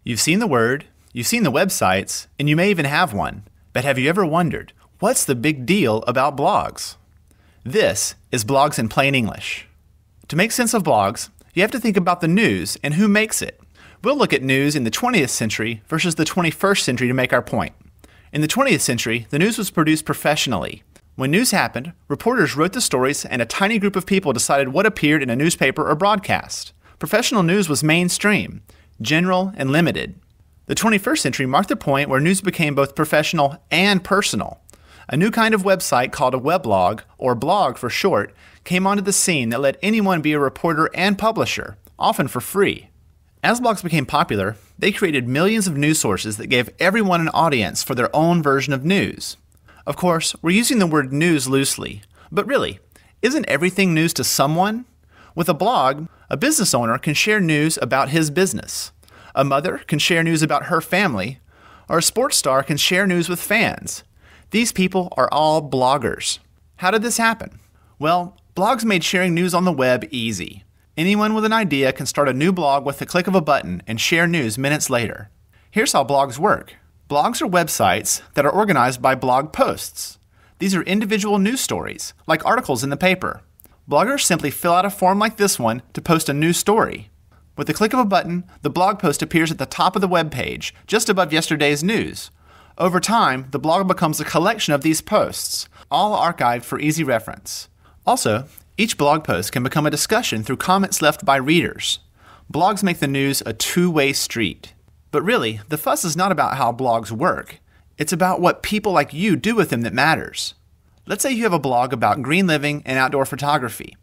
You've seen the word, you've seen the websites, and you may even have one. But have you ever wondered, what's the big deal about blogs? This is Blogs in Plain English. To make sense of blogs, you have to think about the news and who makes it. We'll look at news in the 20th century versus the 21st century to make our point. In the 20th century, the news was produced professionally. When news happened, reporters wrote the stories and a tiny group of people decided what appeared in a newspaper or broadcast. Professional news was mainstream, general, and limited. The 21st century marked the point where news became both professional and personal. A new kind of website called a weblog, or blog for short, came onto the scene that let anyone be a reporter and publisher, often for free. As blogs became popular, they created millions of news sources that gave everyone an audience for their own version of news. Of course, we're using the word news loosely, but really, isn't everything news to someone? With a blog, a business owner can share news about his business. A mother can share news about her family, or a sports star can share news with fans. These people are all bloggers. How did this happen? Well, blogs made sharing news on the web easy. Anyone with an idea can start a new blog with the click of a button and share news minutes later. Here's how blogs work. Blogs are websites that are organized by blog posts. These are individual news stories, like articles in the paper. Bloggers simply fill out a form like this one to post a new story. With the click of a button, the blog post appears at the top of the web page, just above yesterday's news. Over time, the blog becomes a collection of these posts, all archived for easy reference. Also, each blog post can become a discussion through comments left by readers. Blogs make the news a two-way street. But really, the fuss is not about how blogs work. It's about what people like you do with them that matters. Let's say you have a blog about green living and outdoor photography.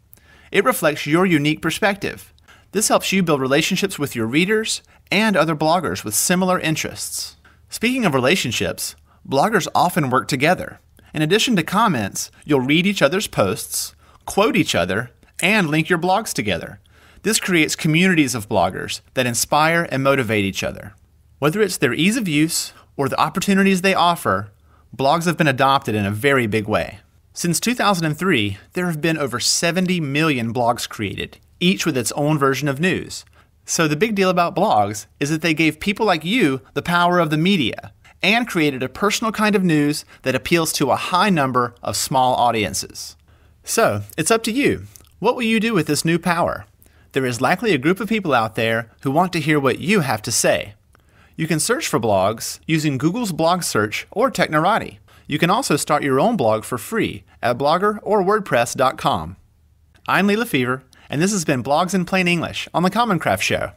It reflects your unique perspective. This helps you build relationships with your readers and other bloggers with similar interests. Speaking of relationships, bloggers often work together. In addition to comments, you'll read each other's posts, quote each other, and link your blogs together. This creates communities of bloggers that inspire and motivate each other. Whether it's their ease of use or the opportunities they offer, blogs have been adopted in a very big way. Since 2003, there have been over 70 million blogs created, each with its own version of news. So the big deal about blogs is that they gave people like you the power of the media and created a personal kind of news that appeals to a high number of small audiences. So, it's up to you. What will you do with this new power? There is likely a group of people out there who want to hear what you have to say. You can search for blogs using Google's blog search or Technorati. You can also start your own blog for free at Blogger or WordPress.com. I'm Lee Lefevre, and this has been Blogs in Plain English on the Common Craft Show.